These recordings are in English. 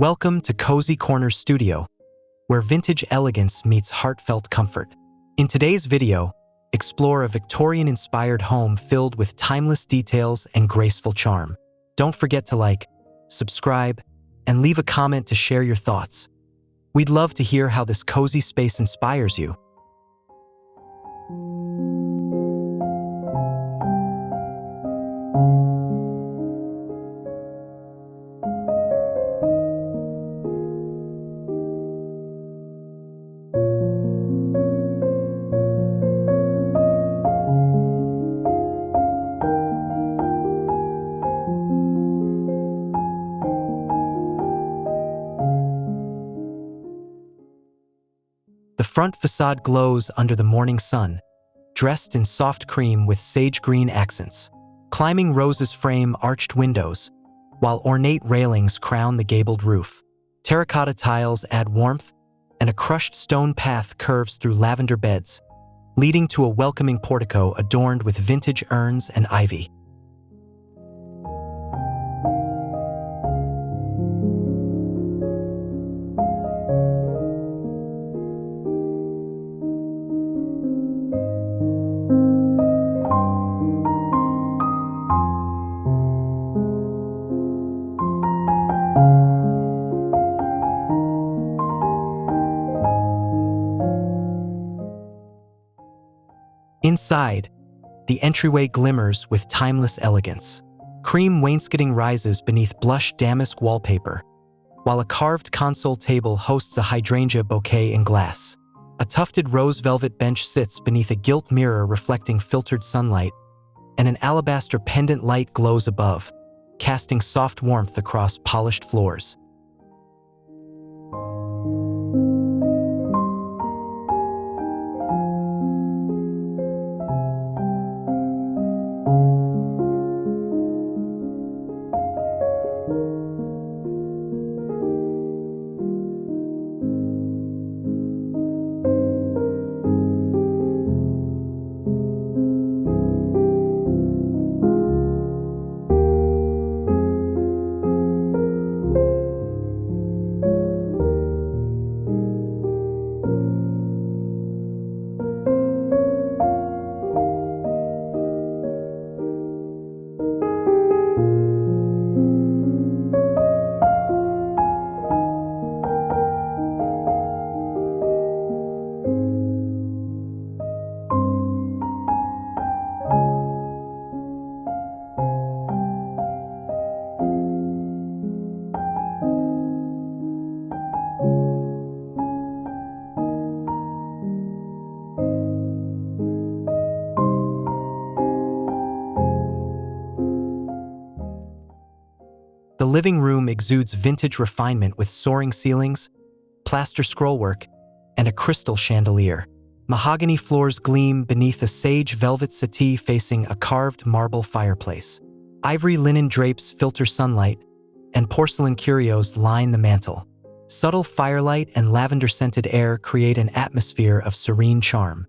Welcome to Cozy Corners Studio, where vintage elegance meets heartfelt comfort. In today's video, explore a Victorian-inspired home filled with timeless details and graceful charm. Don't forget to like, subscribe, and leave a comment to share your thoughts. We'd love to hear how this cozy space inspires you. The front facade glows under the morning sun, dressed in soft cream with sage green accents. Climbing roses frame arched windows, while ornate railings crown the gabled roof. Terracotta tiles add warmth, and a crushed stone path curves through lavender beds, leading to a welcoming portico adorned with vintage urns and ivy. Inside, the entryway glimmers with timeless elegance. Cream wainscoting rises beneath blush damask wallpaper, while a carved console table hosts a hydrangea bouquet in glass. A tufted rose velvet bench sits beneath a gilt mirror reflecting filtered sunlight, and an alabaster pendant light glows above, casting soft warmth across polished floors. The living room exudes vintage refinement with soaring ceilings, plaster scrollwork, and a crystal chandelier. Mahogany floors gleam beneath a sage velvet settee facing a carved marble fireplace. Ivory linen drapes filter sunlight, and porcelain curios line the mantel. Subtle firelight and lavender-scented air create an atmosphere of serene charm.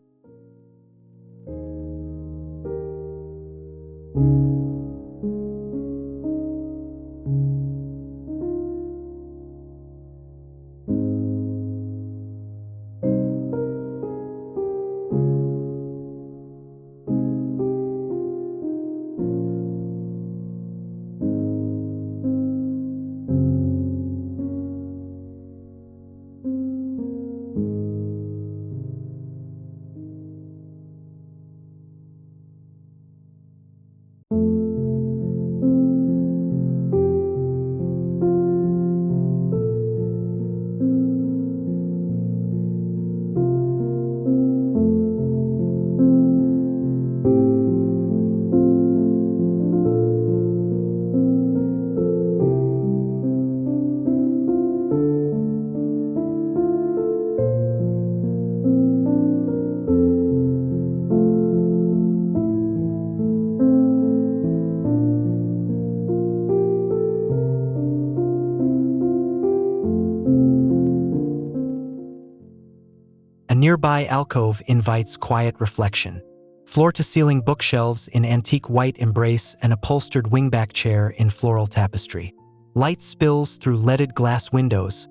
A nearby alcove invites quiet reflection. Floor-to-ceiling bookshelves in antique white embrace an upholstered wingback chair in floral tapestry. Light spills through leaded glass windows,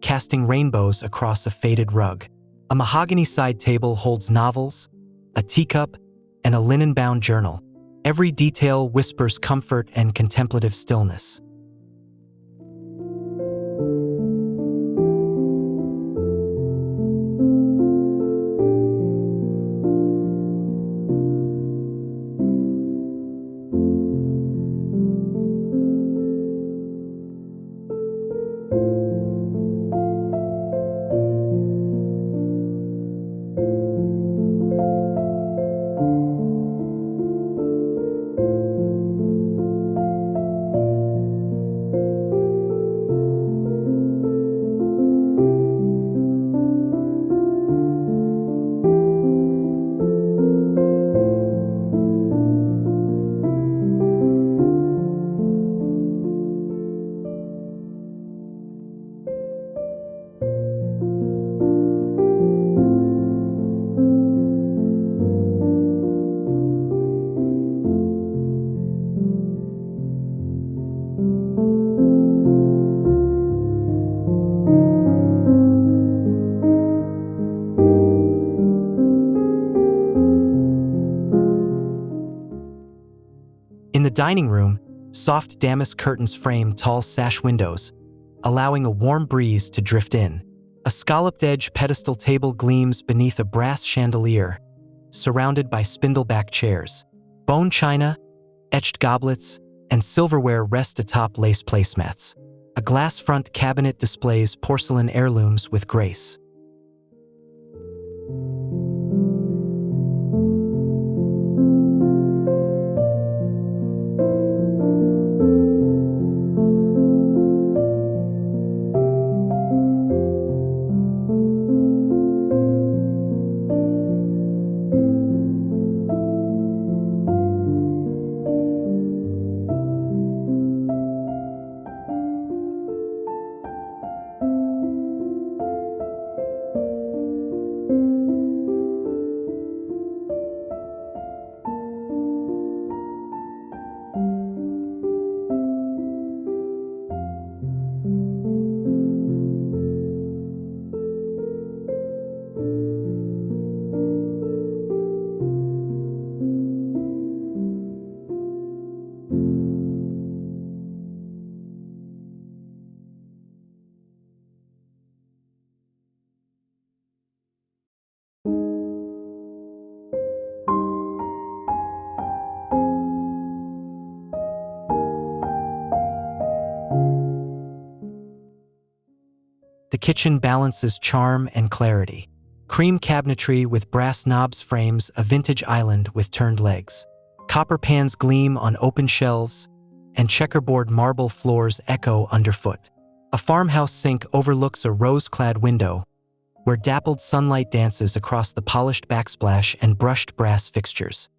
casting rainbows across a faded rug. A mahogany side table holds novels, a teacup, and a linen-bound journal. Every detail whispers comfort and contemplative stillness. In the dining room, soft damask curtains frame tall sash windows, allowing a warm breeze to drift in. A scalloped-edge pedestal table gleams beneath a brass chandelier, surrounded by spindleback chairs. Bone china, etched goblets, and silverware rest atop lace placemats. A glass front cabinet displays porcelain heirlooms with grace. The kitchen balances charm and clarity. Cream cabinetry with brass knobs frames a vintage island with turned legs. Copper pans gleam on open shelves, and checkerboard marble floors echo underfoot. A farmhouse sink overlooks a rose-clad window, where dappled sunlight dances across the polished backsplash and brushed brass fixtures.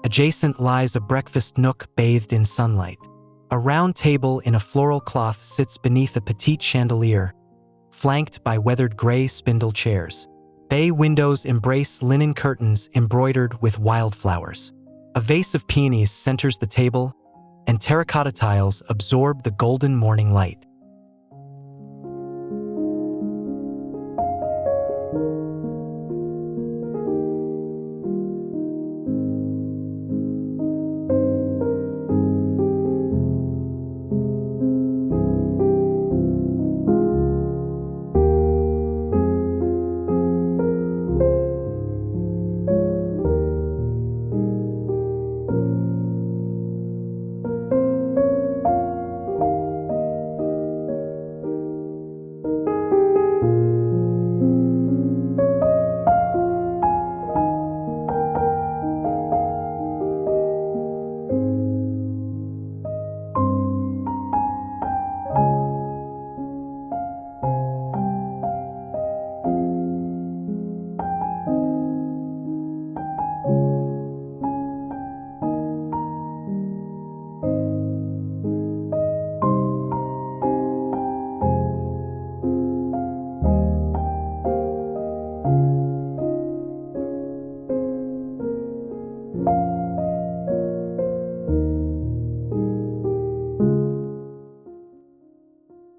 Adjacent lies a breakfast nook bathed in sunlight. A round table in a floral cloth sits beneath a petite chandelier, flanked by weathered gray spindle chairs. Bay windows embrace linen curtains embroidered with wildflowers. A vase of peonies centers the table, and terracotta tiles absorb the golden morning light.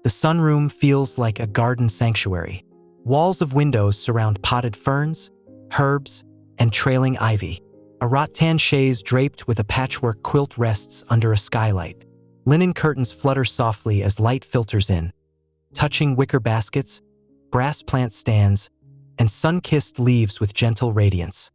The sunroom feels like a garden sanctuary. Walls of windows surround potted ferns, herbs, and trailing ivy. A rattan chaise draped with a patchwork quilt rests under a skylight. Linen curtains flutter softly as light filters in, touching wicker baskets, brass plant stands, and sun-kissed leaves with gentle radiance.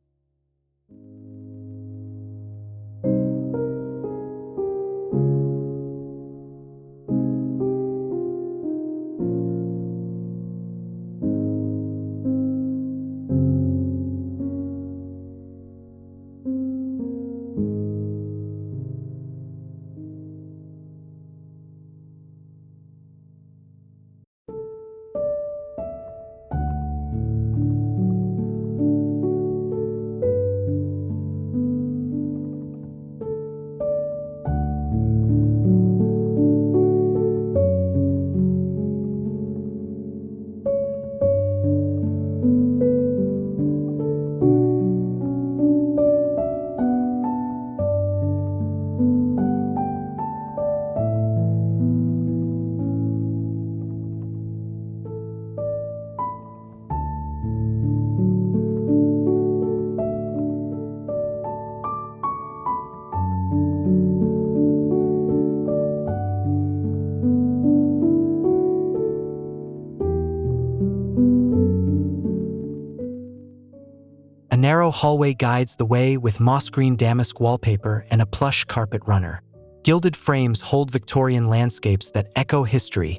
A narrow hallway guides the way with moss-green damask wallpaper and a plush carpet runner. Gilded frames hold Victorian landscapes that echo history,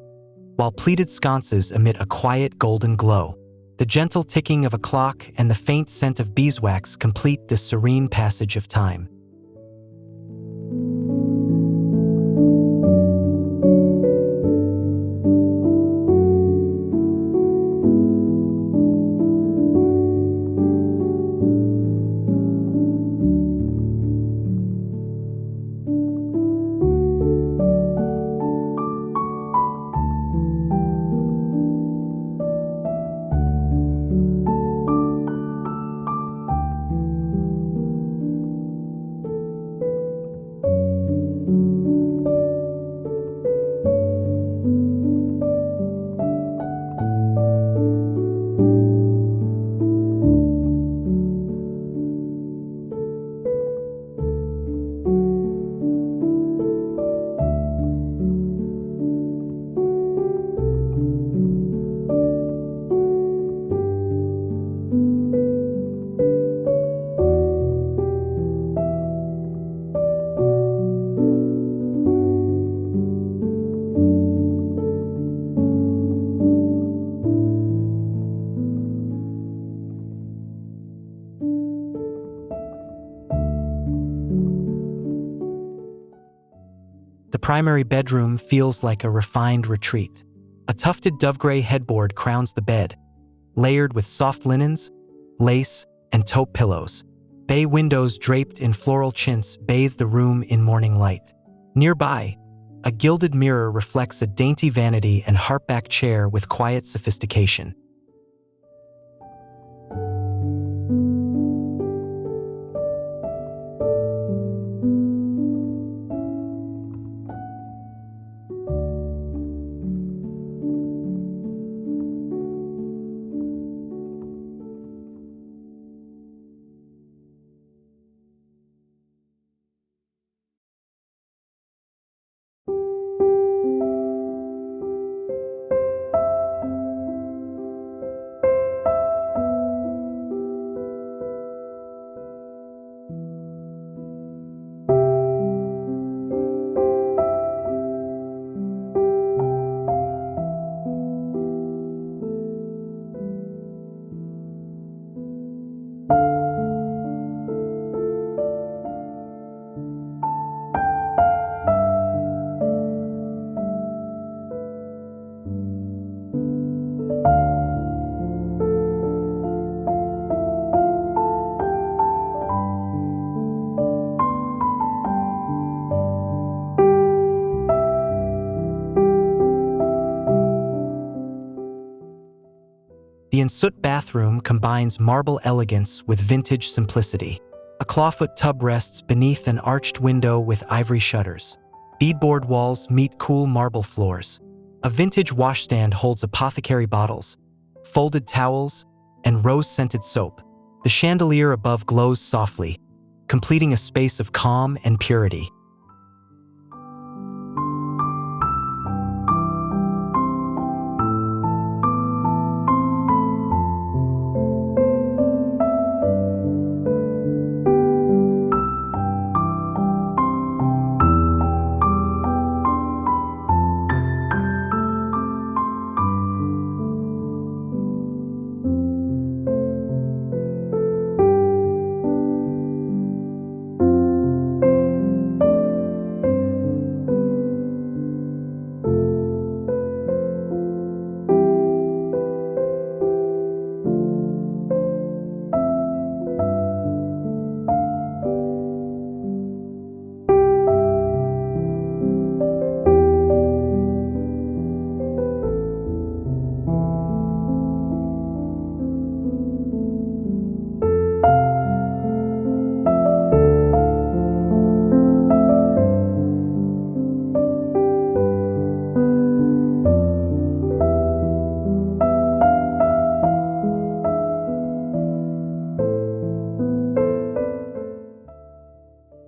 while pleated sconces emit a quiet golden glow. The gentle ticking of a clock and the faint scent of beeswax complete this serene passage of time. The primary bedroom feels like a refined retreat. A tufted dove-gray headboard crowns the bed, layered with soft linens, lace, and taupe pillows. Bay windows draped in floral chintz bathe the room in morning light. Nearby, a gilded mirror reflects a dainty vanity and harpback chair with quiet sophistication. The ensuite bathroom combines marble elegance with vintage simplicity. A clawfoot tub rests beneath an arched window with ivory shutters. Beadboard walls meet cool marble floors. A vintage washstand holds apothecary bottles, folded towels, and rose-scented soap. The chandelier above glows softly, completing a space of calm and purity.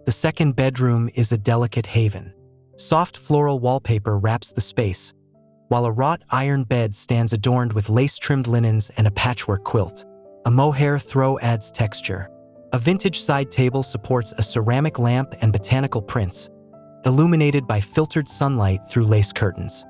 The second bedroom is a delicate haven. Soft floral wallpaper wraps the space, while a wrought iron bed stands adorned with lace-trimmed linens and a patchwork quilt. A mohair throw adds texture. A vintage side table supports a ceramic lamp and botanical prints, illuminated by filtered sunlight through lace curtains.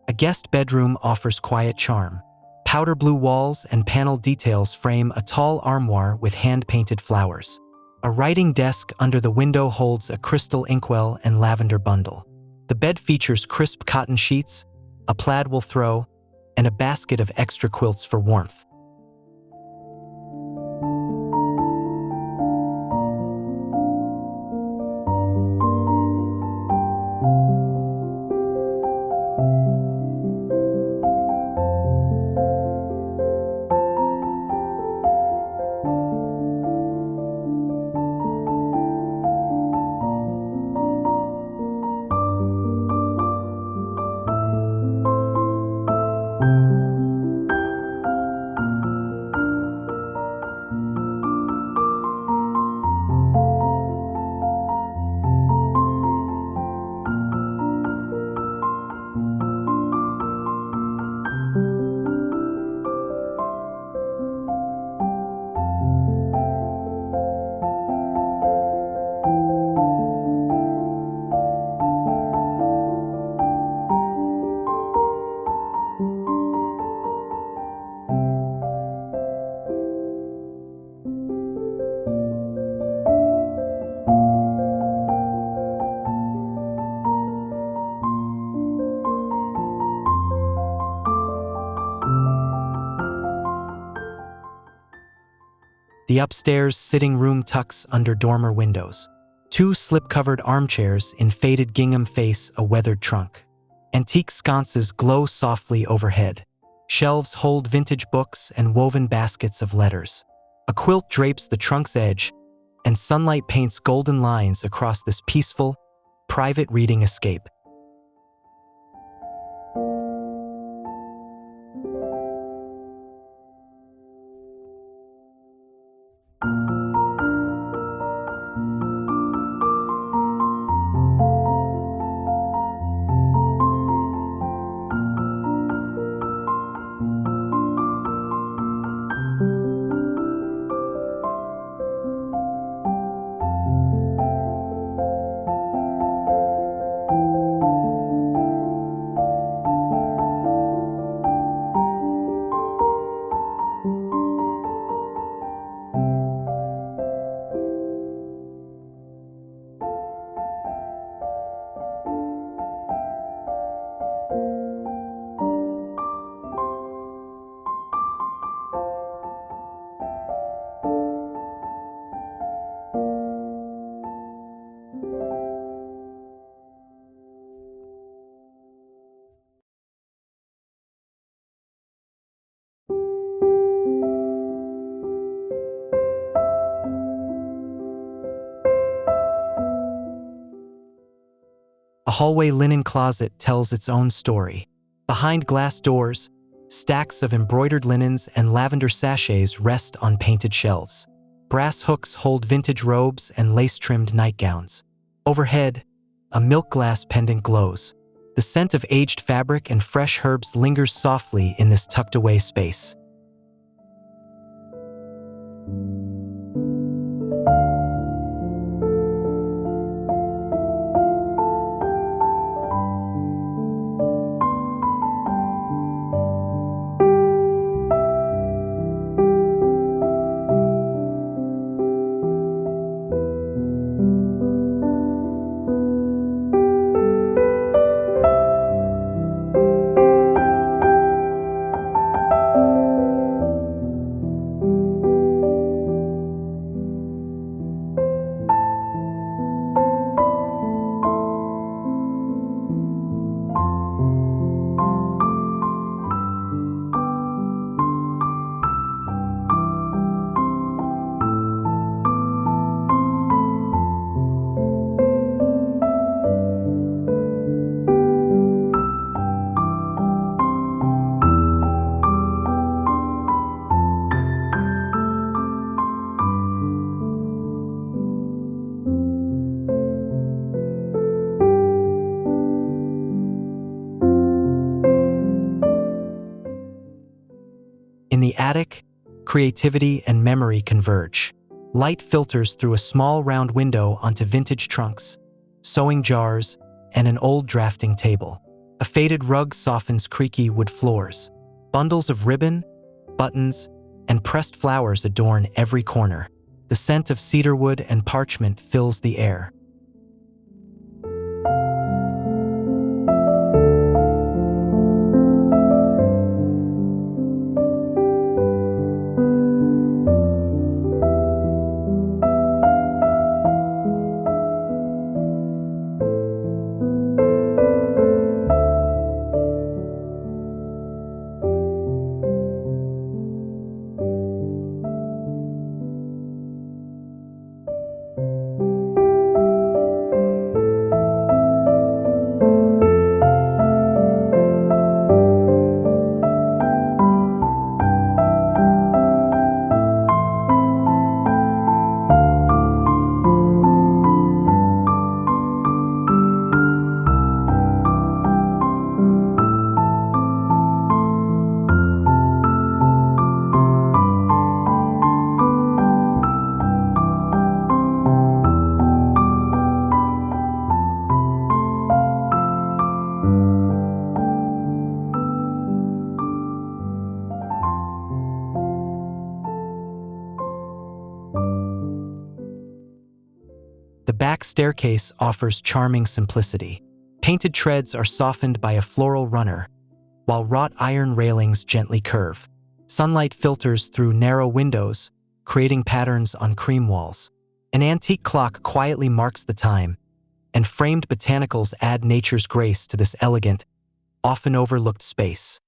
A guest bedroom offers quiet charm. Powder blue walls and panel details frame a tall armoire with hand-painted flowers. A writing desk under the window holds a crystal inkwell and lavender bundle. The bed features crisp cotton sheets, a plaid wool throw, and a basket of extra quilts for warmth. The upstairs sitting room tucks under dormer windows. Two slip-covered armchairs in faded gingham face a weathered trunk. Antique sconces glow softly overhead. Shelves hold vintage books and woven baskets of letters. A quilt drapes the trunk's edge, and sunlight paints golden lines across this peaceful, private reading escape. A hallway linen closet tells its own story. Behind glass doors, stacks of embroidered linens and lavender sachets rest on painted shelves. Brass hooks hold vintage robes and lace-trimmed nightgowns. Overhead, a milk glass pendant glows. The scent of aged fabric and fresh herbs lingers softly in this tucked-away space. In the attic, creativity and memory converge. Light filters through a small round window onto vintage trunks, sewing jars, and an old drafting table. A faded rug softens creaky wood floors. Bundles of ribbon, buttons, and pressed flowers adorn every corner. The scent of cedarwood and parchment fills the air. The back staircase offers charming simplicity. Painted treads are softened by a floral runner, while wrought iron railings gently curve. Sunlight filters through narrow windows, creating patterns on cream walls. An antique clock quietly marks the time, and framed botanicals add nature's grace to this elegant, often overlooked space.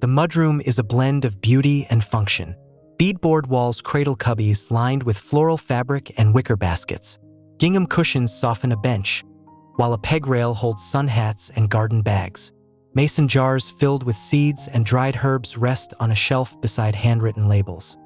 The mudroom is a blend of beauty and function. Beadboard walls cradle cubbies lined with floral fabric and wicker baskets. Gingham cushions soften a bench, while a peg rail holds sun hats and garden bags. Mason jars filled with seeds and dried herbs rest on a shelf beside handwritten labels.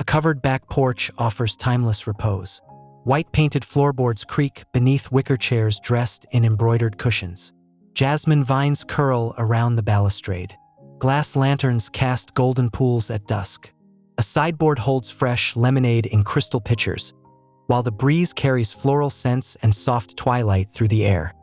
A covered back porch offers timeless repose. White painted floorboards creak beneath wicker chairs dressed in embroidered cushions. Jasmine vines curl around the balustrade. Glass lanterns cast golden pools at dusk. A sideboard holds fresh lemonade in crystal pitchers, while the breeze carries floral scents and soft twilight through the air.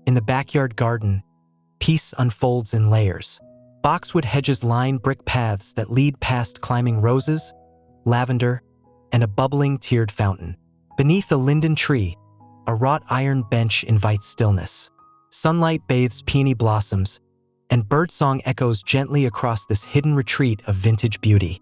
In the backyard garden, peace unfolds in layers. Boxwood hedges line brick paths that lead past climbing roses, lavender, and a bubbling tiered fountain. Beneath a linden tree, a wrought iron bench invites stillness. Sunlight bathes peony blossoms, and birdsong echoes gently across this hidden retreat of vintage beauty.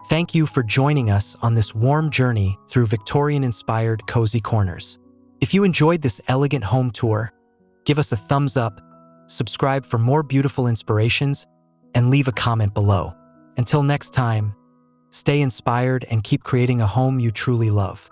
Thank you for joining us on this warm journey through Victorian-inspired Cozy Corners. If you enjoyed this elegant home tour, give us a thumbs up, subscribe for more beautiful inspirations, and leave a comment below. Until next time, stay inspired and keep creating a home you truly love.